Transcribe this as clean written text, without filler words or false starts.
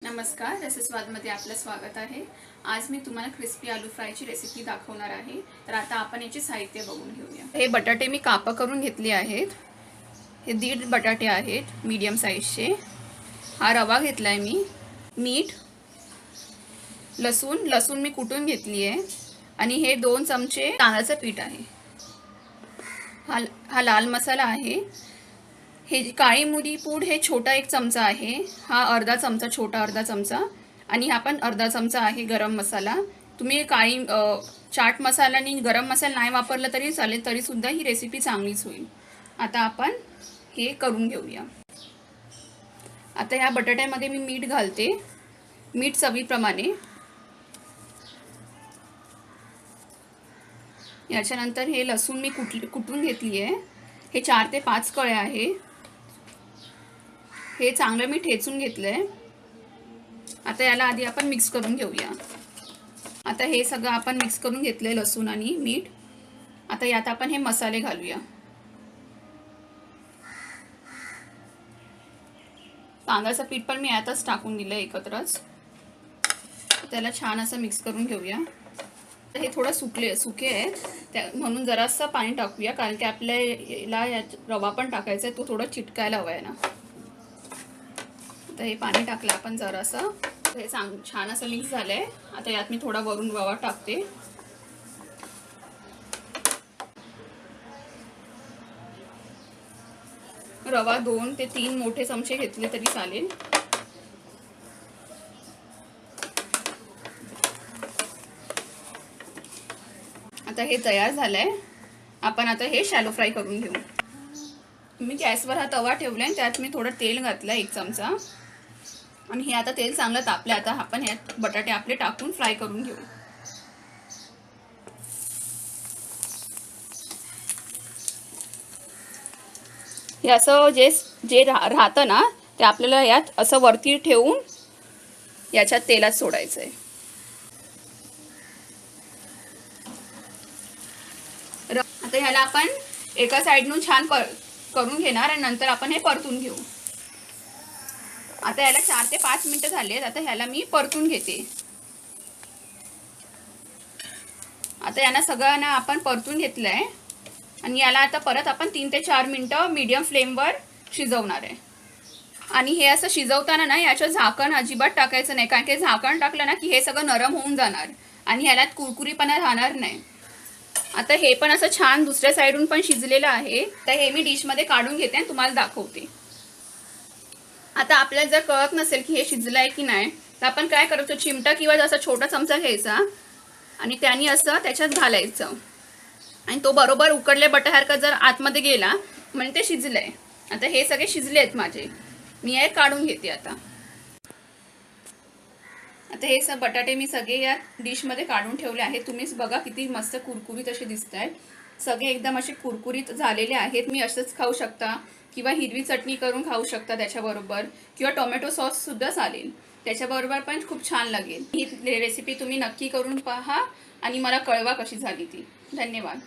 नमस्कार, रसस्वादमध्ये आपलं स्वागत आहे। आज मी तुम्हाला क्रिस्पी आलू फ्रायची रेसिपी दाखवणार आहे। तर आता आपण याचे साहित्य बघून घेऊया। हे बटाटे मी काप करून घेतले आहेत। हे 1.5 बटाटे आहेत मीडियम साइजचे। हा रवा घेतलाय मी, मीठ, लसूण मी कुटून घेतली आहे आणि हे 2 चमचे तांदळाचं पीठ आहे। हा लाल मसाला आहे। हे काळी मिरी पूड हे छोटा 1 चमचा आहे। हा अर्धा चमचा, छोटा अर्धा चमचा, आणि हा पण अर्धा चमचा आहे गरम मसाला। तुम्ही काळी चाट मसाला आणि गरम मसाला नाही वापरला तरी चालेल, तरी सुद्धा ही रेसिपी चांगलीच होईल। आता आपण हे करून घेऊया। आता ह्या बटाट्यामध्ये मी मीठ घालते, मीठ चवीप्रमाणे। याच्यानंतर हे लसूण मी कुटून घेतली आहे। हे 4 ते 5 कळे आहे। हे चांगलं मी ठेचून घेतलंय। आता याला आधी आपण मिक्स करून घेऊया। आता हे सगळं आपण मिक्स करून घेतलंय, लसूण आणि मीठ। आता यात आपण हे मसाले घालूया। तांदळाचं पीठ पण मी यातच टाकून दिलं एकत्रच। त्याला छान असं मिक्स करून घेऊया। हे थोडं सुके आहे, म्हणून जरासं पाणी टाकूया, कारण की आपल्याला रवा पण टाकायचा आहे, तो थोडा चिटकायला हवा आहे ना। आता हे पाणी टाकलं आपण जरासं। हे छान असं मिक्स झालंय। आता यात मी थोडा वरून रवा टाकते। रवा 2 ते 3 मोठे चमचे घेतले तरी चालेल। आता हे तयार झालंय। आपण आता हे शॅलो फ्राय करून घेऊ। मी गॅसवर हा तवा ठेवलाय, त्यात मी थोडं तेल घातलं 1 चमचा, आणि हे आता तेल चांगलं तापलं। आता आपण ह्यात बटाटे आपले टाकून फ्राय करून घेऊ। हे असं जे राहतं ना, ते आपल्याला यात असं वरती ठेवून याच्यात तेलात सोडायचं आहे। आता ह्याला आपण एका साइडनं छान करून घेणार आणि नंतर आपण हे परतून घेऊ। आता याला 4 ते 5 मिनिटं झालेत। आता ह्याला मी परतून घेते। आता यांना सगळ्यांना आपण परतून घेतलंय आणि याला आता परत आपण 3 ते 4 मिनिटं मीडियम फ्लेमवर शिजवणार आहे। आणि हे असं शिजवताना ना, याचं झाकण अजिबात टाकायचं नाही, कारण की झाकण टाकलं ना की हे सगळं नरम होऊन जाणार आणि ह्याला कुरकुरीपणा राहणार नाही। आता हे पण असं छान दुसऱ्या साइडून पण शिजलेलं आहे। तर हे मी डिशमध्ये काढून घेते आणि तुम्हाला दाखवते। आता आपल्याला जर कळत नसेल की हे शिजलं आहे की नाही, तर आपण काय करायचं, चिमटा किंवा असा छोटा चमचा घ्यायचा आणि त्याने असं त्याच्यात घालायचं, आणि तो बरोबर उकडले बटाट्यासारखा जर आतमध्ये गेला म्हणजे ते शिजलंय। आता हे सगळे शिजले आहेत माझे, मी हे काढून घेते। आता हे बटाटे मी सगळे या डिशमध्ये काढून ठेवले आहेत। तुम्हीच बघा किती मस्त कुरकुरीत असे दिसत आहेत। सगळे एकदम असे कुरकुरीत झालेले आहेत। मी असंच खाऊ शकता किंवा हिरवी चटणी करून खाऊ शकता त्याच्याबरोबर, किंवा टोमॅटो सॉस सुद्धा चालेल, त्याच्याबरोबर पण खूप छान लागेल। ही रेसिपी तुम्ही नक्की करून पहा आणि मला कळवा कशी झाली ती। धन्यवाद।